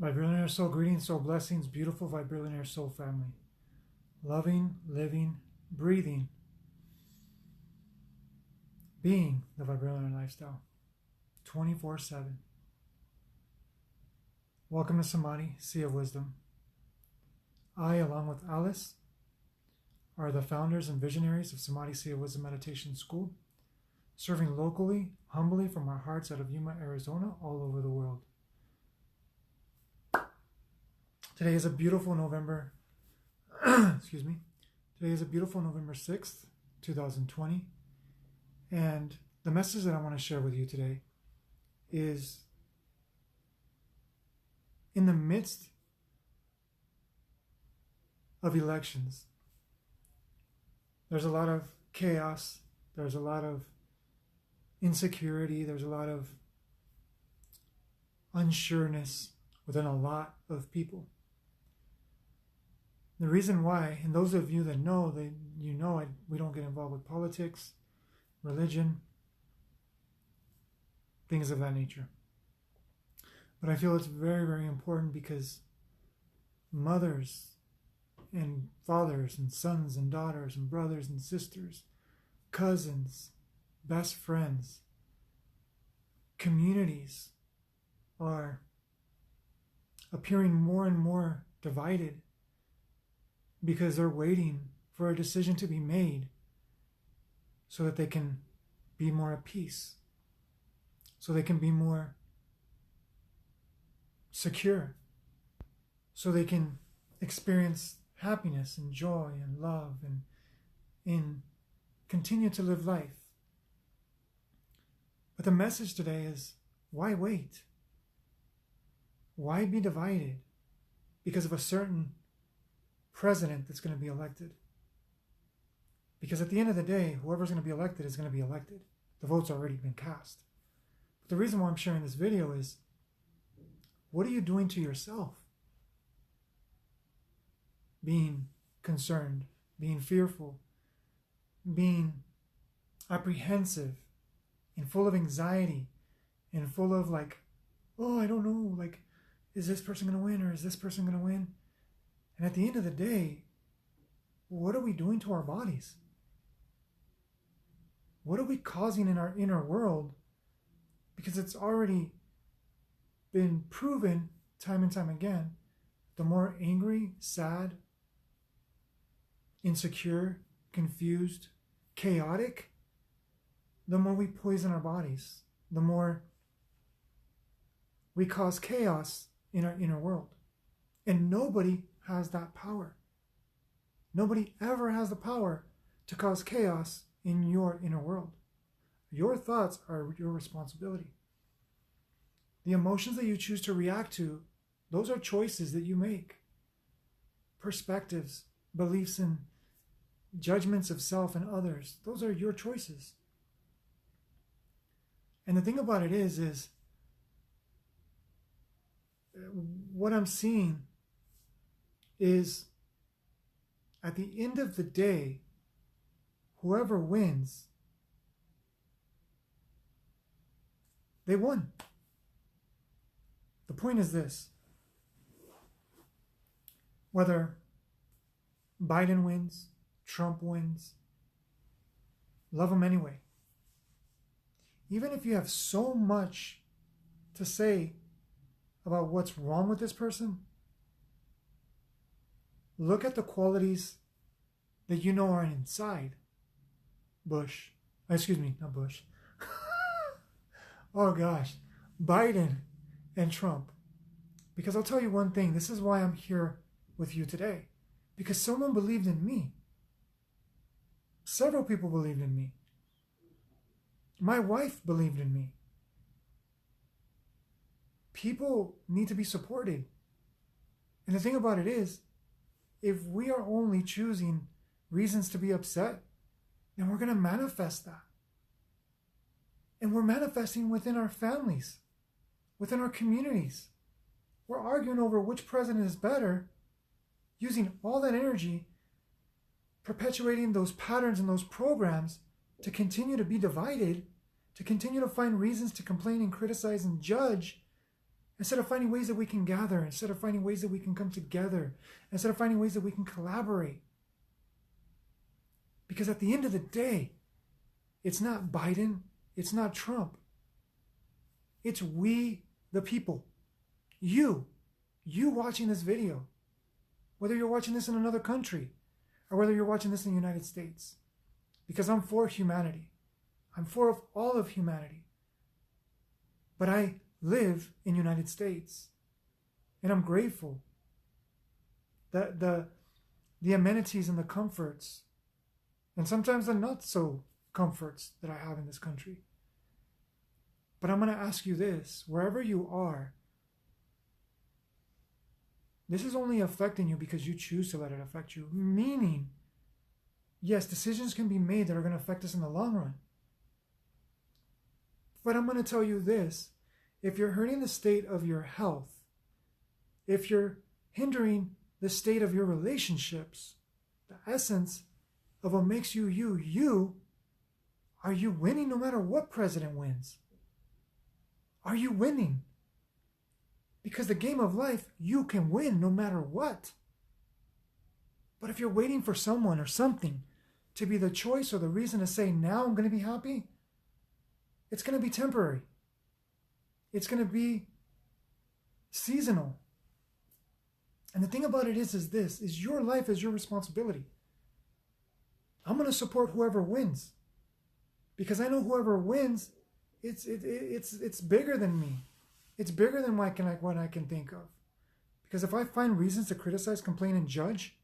Vibrillionaire Soul greetings, soul blessings, beautiful Vibrillionaire Soul family. Loving, living, breathing, being the Vibrillionaire lifestyle 24/7. Welcome to Samadhi, Sea of Wisdom. I, along with Alice, are the founders and visionaries of Samadhi, Sea of Wisdom Meditation School, serving locally, humbly from our hearts out of Yuma, Arizona, all over the world. Today is a beautiful November, excuse me. Today is a beautiful November 6th, 2020. And the message that I want to share with you today is in the midst of elections, there's a lot of chaos, there's a lot of insecurity, there's a lot of unsureness within a lot of people. The reason why, and those of you that know, we don't get involved with politics, religion, things of that nature. But I feel it's very, very important because mothers and fathers and sons and daughters and brothers and sisters, cousins, best friends, communities are appearing more and more divided because they're waiting for a decision to be made so that they can be more at peace, so they can be more secure, so they can experience happiness and joy and love and continue to live life. But the message today is, why wait? Why be divided because of a certain president that's going to be elected? Because at the end of the day, whoever's going to be elected is going to be elected. The vote's already been cast. But the reason why I'm sharing this video is, what are you doing to yourself? Being concerned, being fearful, being apprehensive, and full of anxiety, and full of like, oh, I don't know, like, is this person going to win or is this person going to win? And at the end of the day, what are we doing to our bodies? What are we causing in our inner world? Because it's already been proven time and time again, the more angry, sad, insecure, confused, chaotic, the more we poison our bodies, the more we cause chaos in our inner world. And nobody has that power. Nobody ever has the power to cause chaos in your inner world. Your thoughts are your responsibility. The emotions that you choose to react to, those are choices that you make. Perspectives, beliefs, and judgments of self and others, those are your choices. And the thing about it is what I'm seeing is, at the end of the day, whoever wins, they won. The point is this: whether Biden wins, Trump wins, love them anyway. Even if you have so much to say about what's wrong with this person, look at the qualities that you know are inside Bush. Excuse me, not Bush. Oh gosh, Biden and Trump. Because I'll tell you one thing, this is why I'm here with you today. Because someone believed in me. Several people believed in me. My wife believed in me. People need to be supported. And the thing about it is, if we are only choosing reasons to be upset, then we're going to manifest that. And we're manifesting within our families, within our communities. We're arguing over which president is better, using all that energy, perpetuating those patterns and those programs to continue to be divided, to continue to find reasons to complain and criticize and judge, Instead of finding ways that we can gather, instead of finding ways that we can come together, instead of finding ways that we can collaborate. Because at the end of the day, it's not Biden, it's not Trump. It's we, the people. You watching this video. Whether you're watching this in another country or whether you're watching this in the United States. Because I'm for humanity. I'm for all of humanity. But I live in the United States. And I'm grateful that the amenities and the comforts, and sometimes the not so comforts that I have in this country. But I'm going to ask you this, wherever you are, this is only affecting you because you choose to let it affect you. Meaning, yes, decisions can be made that are going to affect us in the long run. But I'm going to tell you this, if you're hurting the state of your health, if you're hindering the state of your relationships, the essence of what makes you you, are you winning no matter what president wins? Are you winning? Because the game of life, you can win no matter what. But if you're waiting for someone or something to be the choice or the reason to say, now I'm going to be happy, it's going to be temporary. It's going to be seasonal. And the thing about it is this, is your life is your responsibility. I'm going to support whoever wins. Because I know whoever wins, it's bigger than me. It's bigger than what I can think of. Because if I find reasons to criticize, complain, and judge,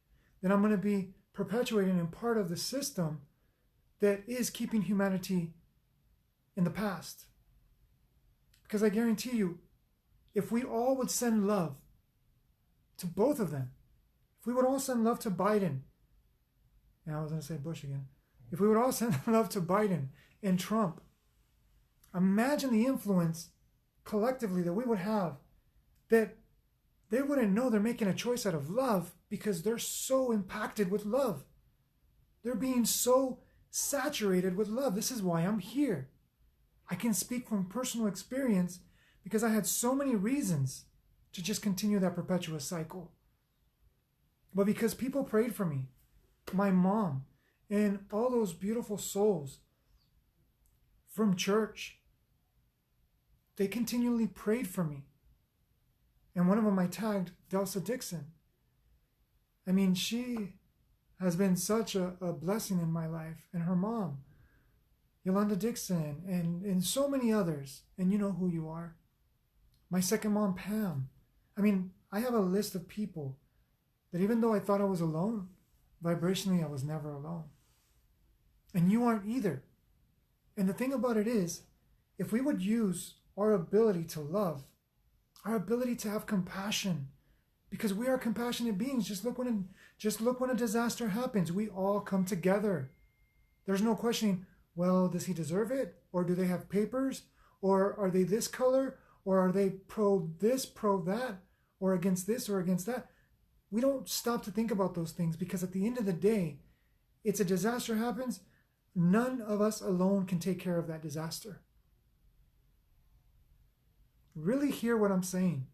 then I'm going to be perpetuating and part of the system that is keeping humanity in the past. Because I guarantee you, if we all would send love to both of them, if we would all send love to Biden, and I was going to say Bush again, if we would all send love to Biden and Trump, imagine the influence collectively that we would have, that they wouldn't know they're making a choice out of love because they're so impacted with love. They're being so saturated with love. This is why I'm here. I can speak from personal experience because I had so many reasons to just continue that perpetuous cycle. But because people prayed for me, my mom, and all those beautiful souls from church, they continually prayed for me. And one of them I tagged Delsa Dixon. I mean, she has been such a blessing in my life. And her mom, Yolanda Dixon, and so many others. And you know who you are. My second mom, Pam. I mean, I have a list of people that even though I thought I was alone, vibrationally I was never alone. And you aren't either. And the thing about it is, if we would use our ability to love, our ability to have compassion, because we are compassionate beings. Just look when a disaster happens. We all come together. There's no questioning, well, does he deserve it? Or do they have papers? Or are they this color? Or are they pro this, pro that? Or against this or against that? We don't stop to think about those things because at the end of the day, it's a disaster happens. None of us alone can take care of that disaster. Really hear what I'm saying.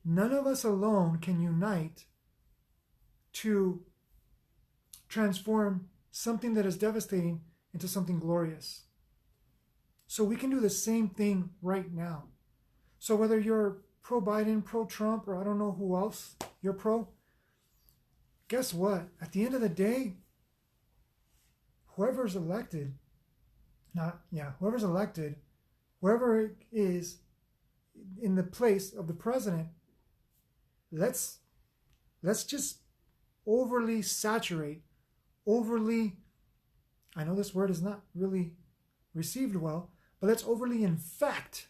None of us alone can unite to transform something that is devastating into something glorious. So we can do the same thing right now. So whether you're pro-Biden, pro-Trump, or I don't know who else you're pro, guess what? At the end of the day, whoever's elected, whoever it is in the place of the president, let's just overly saturate, I know this word is not really received well, but let's overly affect,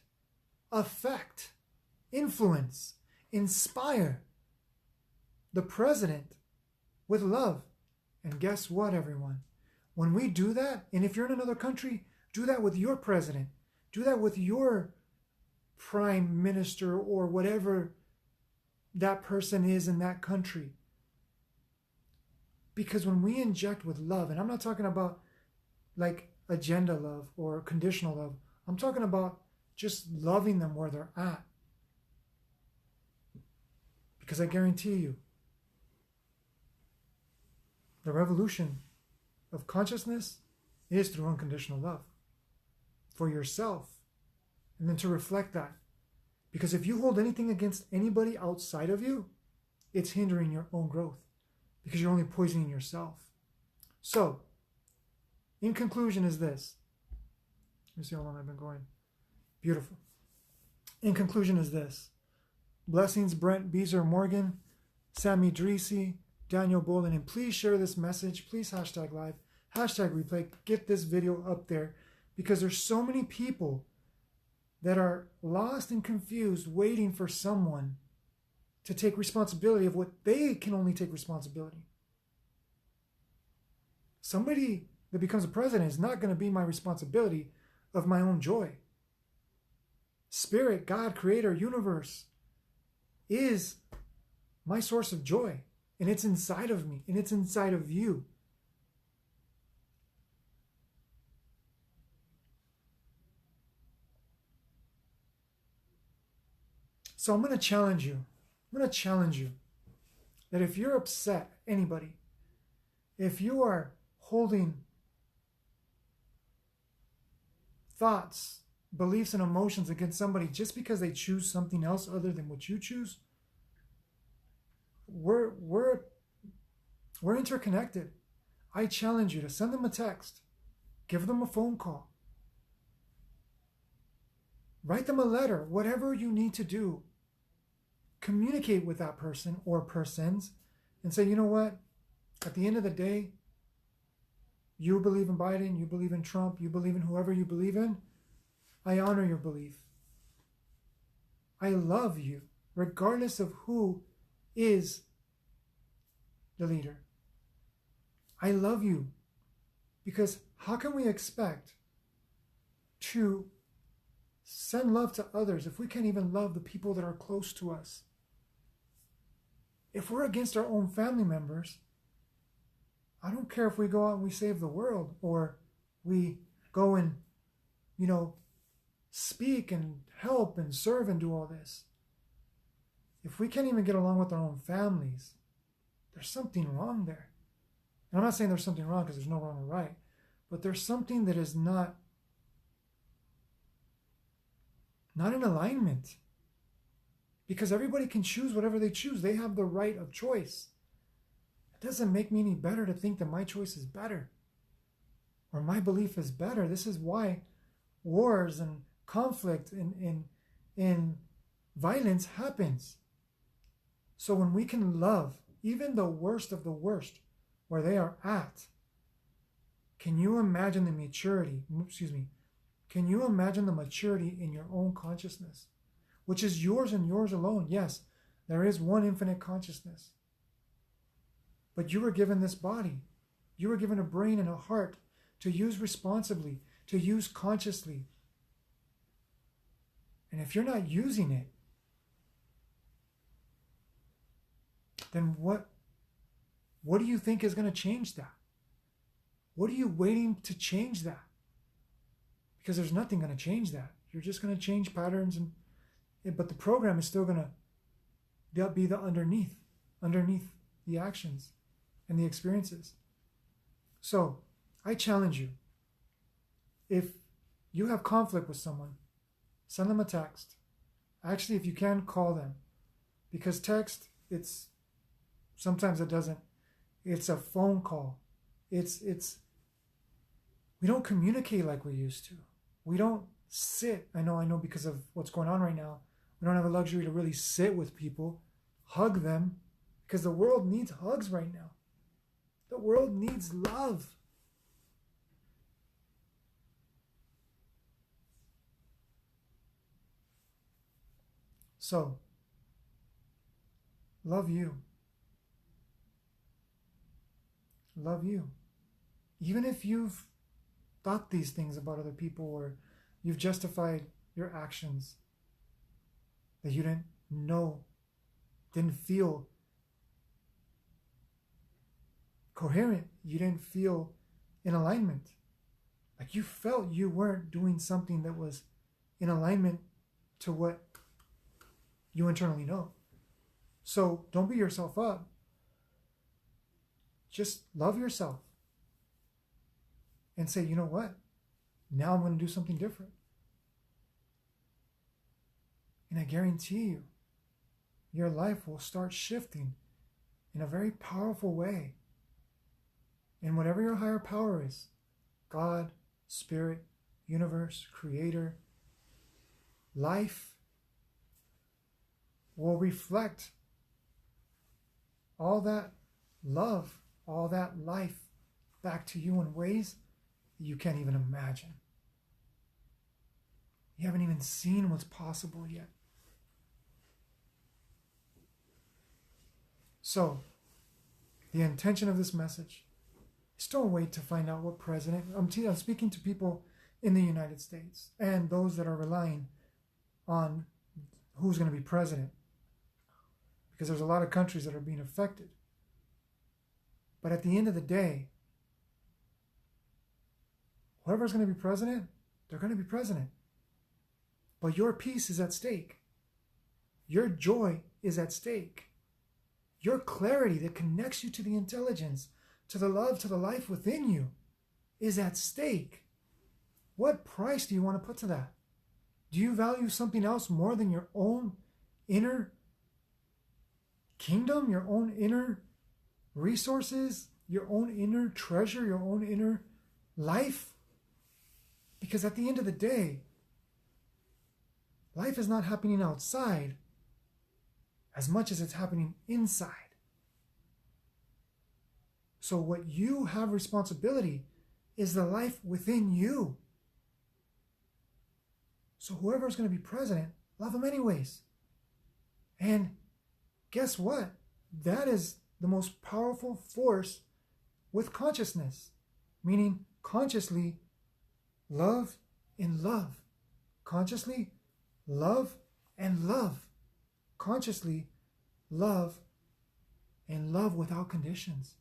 influence, inspire the president with love. And guess what, everyone? When we do that, and if you're in another country, do that with your president. Do that with your prime minister or whatever that person is in that country. Because when we inject with love, and I'm not talking about like agenda love or conditional love, I'm talking about just loving them where they're at. Because I guarantee you, the revolution of consciousness is through unconditional love for yourself, and then to reflect that. Because if you hold anything against anybody outside of you, it's hindering your own growth, because you're only poisoning yourself. So, in conclusion is this. Let me see how long I've been going. Beautiful. In conclusion is this. Blessings, Brent Beezer Morgan, Sammy Dreesy, Daniel Bolin, and please share this message. Please hashtag live, hashtag replay. Get this video up there, because there's so many people that are lost and confused, waiting for someone to take responsibility of what they can only take responsibility. Somebody that becomes a president is not going to be my responsibility of my own joy. Spirit, God, Creator, universe is my source of joy. And it's inside of me, and it's inside of you. So I'm going to challenge you. I'm going to challenge you that if you're upset, anybody, if you are holding thoughts, beliefs, and emotions against somebody just because they choose something else other than what you choose, we're interconnected. I challenge you to send them a text, give them a phone call, write them a letter, whatever you need to do. Communicate with that person or persons and say, you know what? At the end of the day, you believe in Biden, you believe in Trump, you believe in whoever you believe in. I honor your belief. I love you, regardless of who is the leader. I love you, because how can we expect to send love to others if we can't even love the people that are close to us? If we're against our own family members, I don't care if we go out and we save the world, or we go and, speak and help and serve and do all this. If we can't even get along with our own families, there's something wrong there. And I'm not saying there's something wrong, because there's no wrong or right, but there's something that is not in alignment. Because everybody can choose whatever they choose. They have the right of choice. It doesn't make me any better to think that my choice is better, or my belief is better. This is why wars and conflict and violence happens. So when we can love even the worst of the worst where they are at, can you imagine the maturity? Can you imagine the maturity in your own consciousness, which is yours and yours alone? Yes, there is one infinite consciousness. But you were given this body. You were given a brain and a heart to use responsibly, to use consciously. And if you're not using it, then what do you think is going to change that? What are you waiting to change that? Because there's nothing going to change that. You're just going to change patterns, but the program is still going to be the underneath the actions and the experiences. So I challenge you, if you have conflict with someone, send them a text. Actually, if you can, call them, because text, sometimes it doesn't. It's a phone call. We don't communicate like we used to. We don't sit. I know because of what's going on right now, we don't have a luxury to really sit with people, hug them, because the world needs hugs right now. The world needs love. So, love you. Love you. Even if you've thought these things about other people, or you've justified your actions that you didn't feel coherent, you didn't feel in alignment. Like you felt you weren't doing something that was in alignment to what you internally know. So don't beat yourself up. Just love yourself and say, you know what? Now I'm going to do something different. And I guarantee you, your life will start shifting in a very powerful way. And whatever your higher power is, God, Spirit, universe, creator, life, will reflect all that love, all that life back to you in ways that you can't even imagine. You haven't even seen what's possible yet. So, the intention of this message is don't wait to find out what president. I'm speaking to people in the United States and those that are relying on who's going to be president, because there's a lot of countries that are being affected. But at the end of the day, whoever's going to be president, they're going to be president. But your peace is at stake. Your joy is at stake. Your clarity that connects you to the intelligence, to the love, to the life within you is at stake. What price do you want to put to that? Do you value something else more than your own inner kingdom, your own inner resources, your own inner treasure, your own inner life? Because at the end of the day, life is not happening outside as much as it's happening inside. So what you have responsibility is the life within you. So whoever's going to be president, love them anyways. And guess what? That is the most powerful force with consciousness, meaning consciously love and love. Consciously love and love. Consciously love and love without conditions.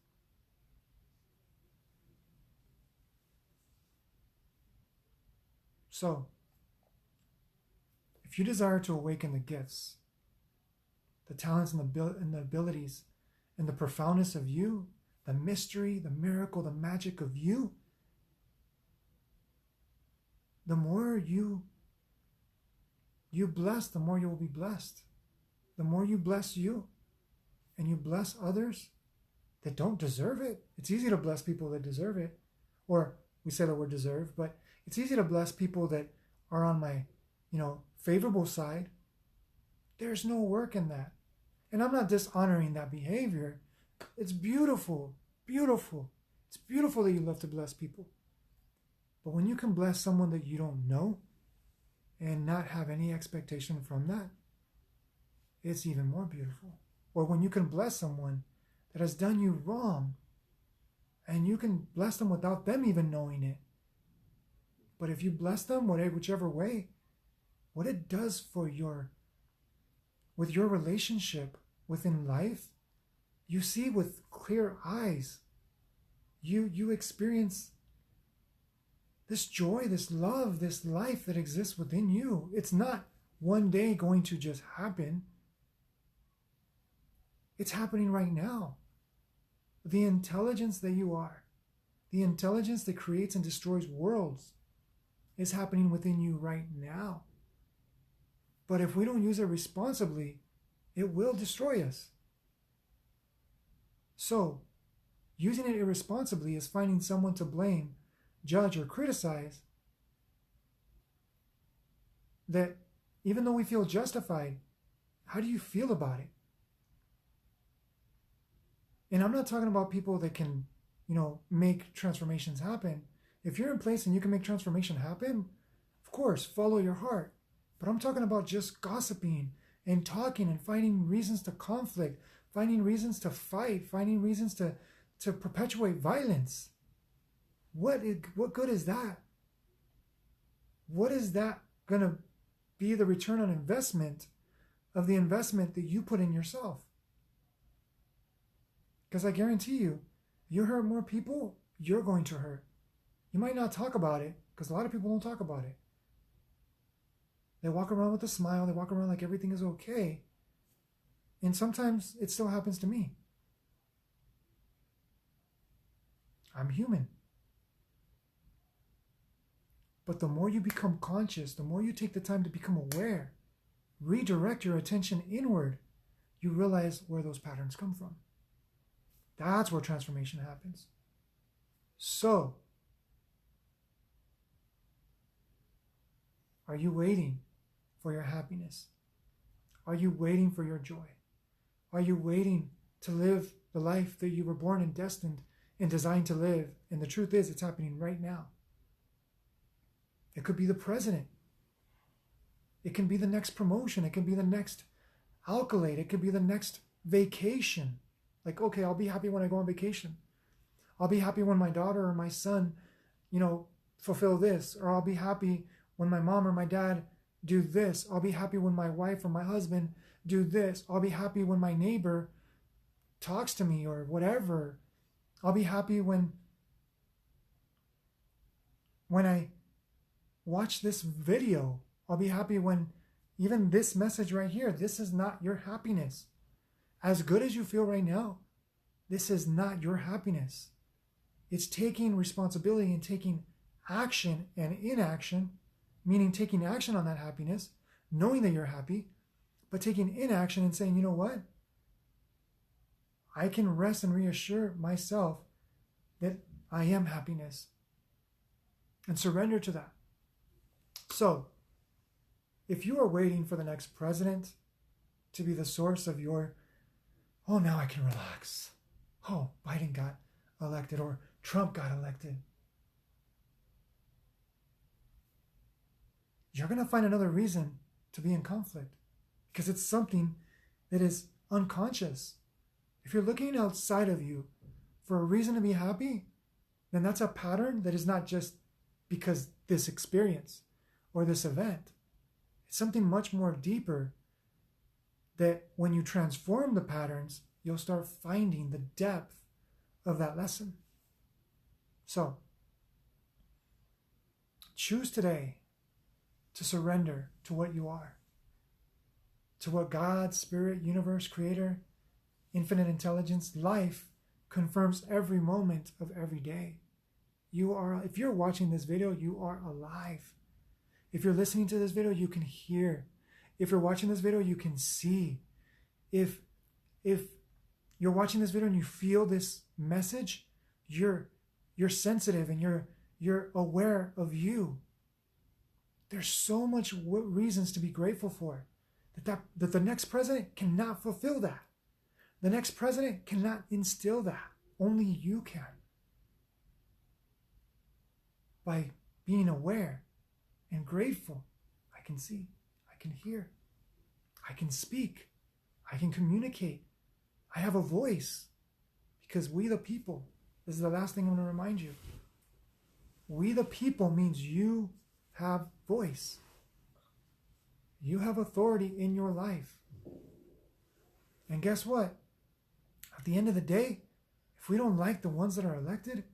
So, if you desire to awaken the gifts, the talents and the abilities and the profoundness of you, the mystery, the miracle, the magic of you, the more you bless, the more you will be blessed. The more you bless you and you bless others that don't deserve it. It's easy to bless people that deserve it. Or we say the word deserve, but it's easy to bless people that are on my, favorable side. There's no work in that. And I'm not dishonoring that behavior. It's beautiful, beautiful. It's beautiful that you love to bless people. But when you can bless someone that you don't know and not have any expectation from that, it's even more beautiful. Or when you can bless someone that has done you wrong and you can bless them without them even knowing it. But if you bless them, whichever way, what it does with your relationship within life, you see with clear eyes. You experience this joy, this love, this life that exists within you. It's not one day going to just happen. It's happening right now. The intelligence that you are, the intelligence that creates and destroys worlds, is happening within you right now. But if we don't use it responsibly, it will destroy us. So, using it irresponsibly is finding someone to blame, judge, or criticize that even though we feel justified, how do you feel about it? And I'm not talking about people that can, make transformations happen. If you're in place and you can make transformation happen, of course, follow your heart. But I'm talking about just gossiping and talking and finding reasons to conflict, finding reasons to fight, finding reasons to perpetuate violence. What good is that? What is that going to be the return on investment of the investment that you put in yourself? Because I guarantee you hurt more people, you're going to hurt. You might not talk about it, because a lot of people don't talk about it. They walk around with a smile, they walk around like everything is okay. And sometimes it still happens to me. I'm human. But the more you become conscious, the more you take the time to become aware, redirect your attention inward, you realize where those patterns come from. That's where transformation happens. So, are you waiting for your happiness? Are you waiting for your joy? Are you waiting to live the life that you were born and destined and designed to live? And the truth is, it's happening right now. It could be the president. It can be the next promotion. It can be the next accolade. It could be the next vacation. Like, okay, I'll be happy when I go on vacation. I'll be happy when my daughter or my son, fulfill this. Or I'll be happy when my mom or my dad do this. I'll be happy when my wife or my husband do this. I'll be happy when my neighbor talks to me or whatever. I'll be happy when I watch this video. I'll be happy when even this message right here, this is not your happiness. As good as you feel right now, this is not your happiness. It's taking responsibility and taking action and inaction, meaning taking action on that happiness, knowing that you're happy, but taking inaction and saying, you know what? I can rest and reassure myself that I am happiness and surrender to that. So, if you are waiting for the next president to be the source of your, oh, now I can relax. Oh, Biden got elected or Trump got elected. You're going to find another reason to be in conflict because it's something that is unconscious. If you're looking outside of you for a reason to be happy, then that's a pattern that is not just because this experience or this event. It's something much more deeper that when you transform the patterns, you'll start finding the depth of that lesson. So, choose today to surrender to what you are, to what God, Spirit, Universe, Creator, Infinite Intelligence, life confirms every moment of every day. If you're watching this video, you are alive. If you're listening to this video, you can hear. If you're watching this video, you can see. If you're watching this video and you feel this message, you're sensitive and you're aware of you. There's so much reasons to be grateful for that the next president cannot fulfill that. The next president cannot instill that. Only you can. By being aware and grateful, I can see, I can hear, I can speak, I can communicate, I have a voice. Because we the people, this is the last thing I'm going to remind you. We the people means you have voice. You have authority in your life. And guess what? At the end of the day, if we don't like the ones that are elected,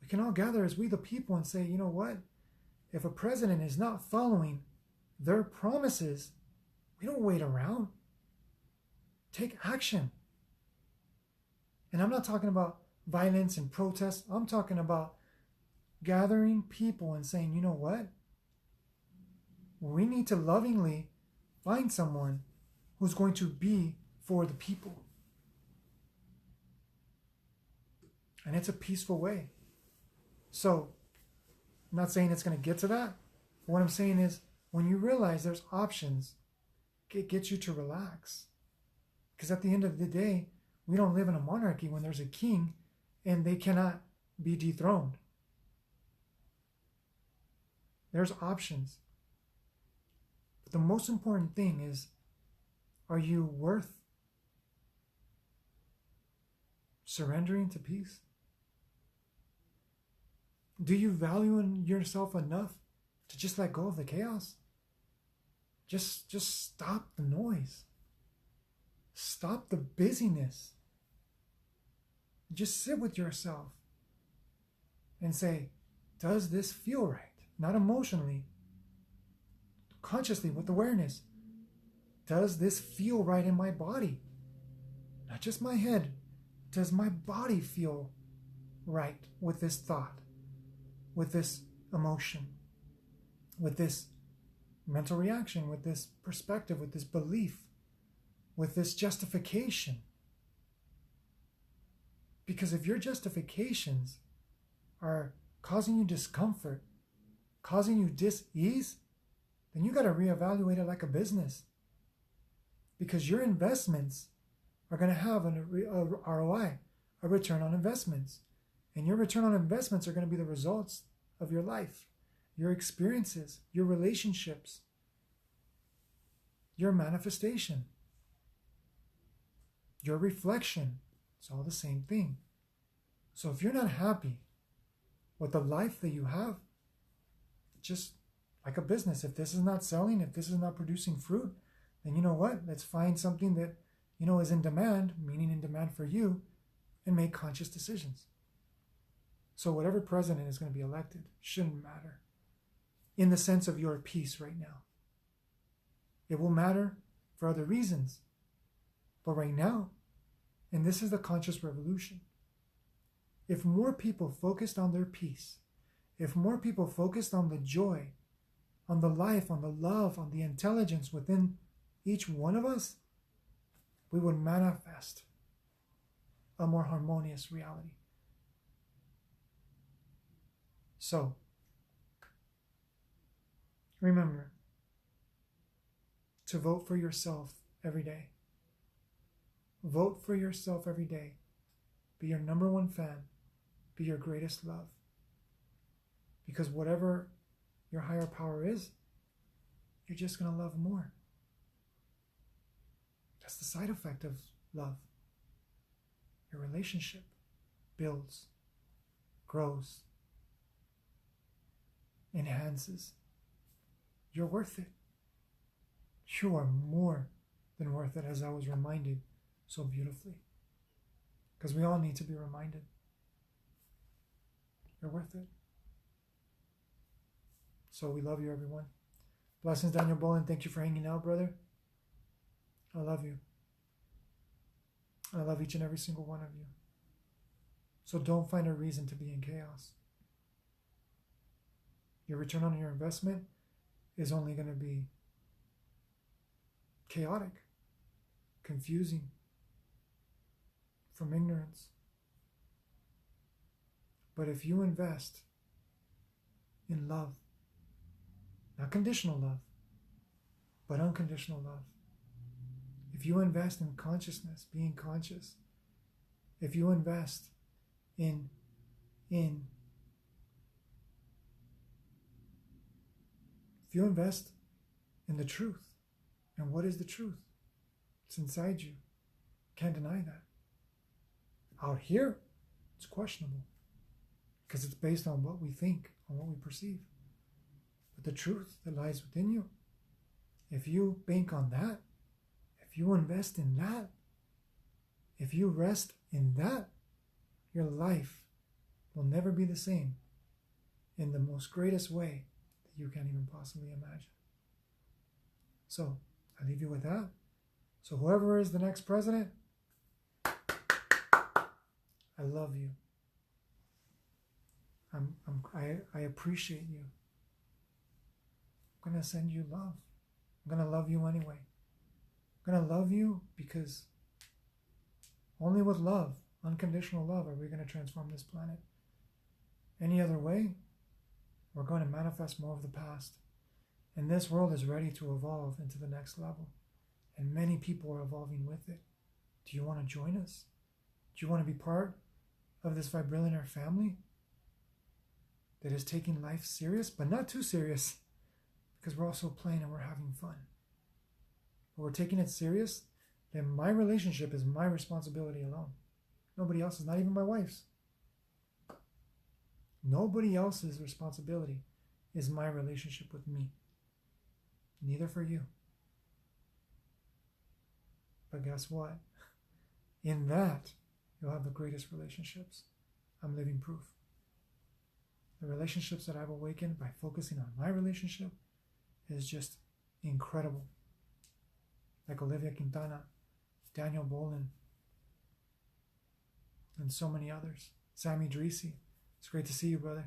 we can all gather as we the people and say, you know what? If a president is not following their promises, we don't wait around. Take action. And I'm not talking about violence and protests. I'm talking about gathering people and saying, you know what? We need to lovingly find someone who's going to be for the people. And it's a peaceful way. So, I'm not saying it's going to get to that. But what I'm saying is, when you realize there's options, it gets you to relax. Because at the end of the day, we don't live in a monarchy when there's a king and they cannot be dethroned. There's options. But the most important thing is, are you worth surrendering to peace? Do you value in yourself enough to just let go of the chaos? Just stop the noise. Stop the busyness. Just sit with yourself and say, does this feel right? Not emotionally, consciously, with awareness. Does this feel right in my body? Not just my head. Does my body feel right with this thought, with this emotion, with this mental reaction, with this perspective, with this belief, with this justification? Because if your justifications are causing you discomfort, causing you dis-ease, then you got to reevaluate it like a business. Because your investments are going to have an ROI, a return on investments. And your return on investments are going to be the results of your life, your experiences, your relationships, your manifestation, your reflection. It's all the same thing. So if you're not happy with the life that you have, just like a business, if this is not selling, if this is not producing fruit, then you know what? Let's find something that, is in demand, meaning in demand for you, and make conscious decisions. So whatever president is going to be elected shouldn't matter in the sense of your peace right now. It will matter for other reasons. But right now, and this is the conscious revolution, if more people focused on their peace, if more people focused on the joy, on the life, on the love, on the intelligence within each one of us, we would manifest a more harmonious reality. So, remember to vote for yourself every day. Vote for yourself every day. Be your number one fan. Be your greatest love. Because whatever your higher power is, you're just going to love more. That's the side effect of love. Your relationship builds, grows, enhances. You're worth it. You are more than worth it, as I was reminded so beautifully. Because we all need to be reminded. You're worth it. So we love you, everyone. Blessings, Daniel Bolin. Thank you for hanging out, brother. I love you. I love each and every single one of you. So don't find a reason to be in chaos. Your return on your investment is only going to be chaotic, confusing, from ignorance. But if you invest in love, not conditional love, but unconditional love, if you invest in consciousness, being conscious, if you invest in the truth, and what is the truth? It's inside you. Can't deny that. Out here, it's questionable because it's based on what we think, on what we perceive. But the truth that lies within you, if you bank on that, if you invest in that, if you rest in that, your life will never be the same in the most greatest way that you can't even possibly imagine. So I leave you with that. So whoever is the next president, I love you. I appreciate you. I'm going to send you love. I'm going to love you anyway. I'm going to love you because only with love, unconditional love, are we going to transform this planet. Any other way, we're going to manifest more of the past. And this world is ready to evolve into the next level. And many people are evolving with it. Do you want to join us? Do you want to be part of this Vibrillionaire family that is taking life serious, but not too serious, because we're also playing and we're having fun. But we're taking it serious, then my relationship is my responsibility alone. Nobody else's, not even my wife's. Nobody else's responsibility is my relationship with me. Neither for you. But guess what? In that, you'll have the greatest relationships. I'm living proof. The relationships that I've awakened by focusing on my relationship is just incredible. like Olivia Quintana, Daniel Bolin, and so many others. Sammy Dreesy, it's great to see you, brother.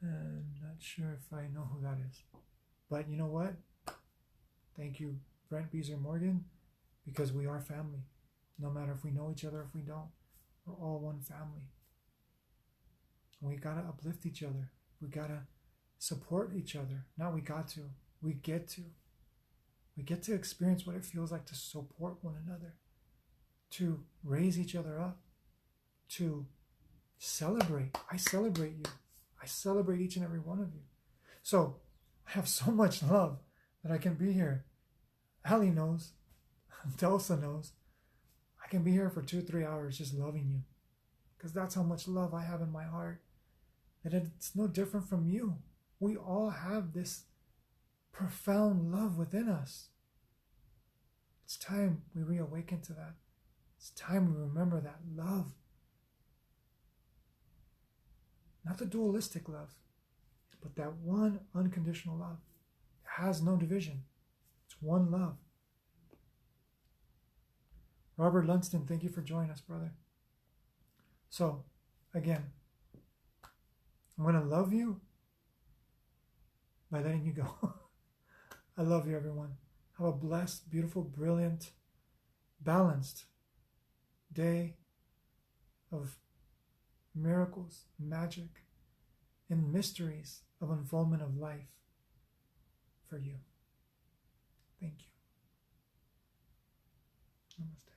I'm not sure if I know who that is. But you know what? Thank you, Brent Beezer Morgan, because we are family. No matter if we know each other or if we don't, we're all one family. We gotta uplift each other. We gotta support each other. Not we got to. We get to. We get to experience what it feels like to support one another, to raise each other up, to celebrate. I celebrate you. I celebrate each and every one of you. So I have so much love that I can be here. Ali knows. Delsa knows. I can be here for 2-3 hours just loving you, because that's how much love I have in my heart. That it's no different from you. We all have this profound love within us. It's time we reawaken to that. It's time we remember that love. Not the dualistic love, but that one unconditional love. It has no division. It's one love. Robert Lunston, thank you for joining us, brother. So, again, I'm going to love you by letting you go. I love you, everyone. Have a blessed, beautiful, brilliant, balanced day of miracles, magic, and mysteries of unfoldment of life for you. Thank you. Namaste.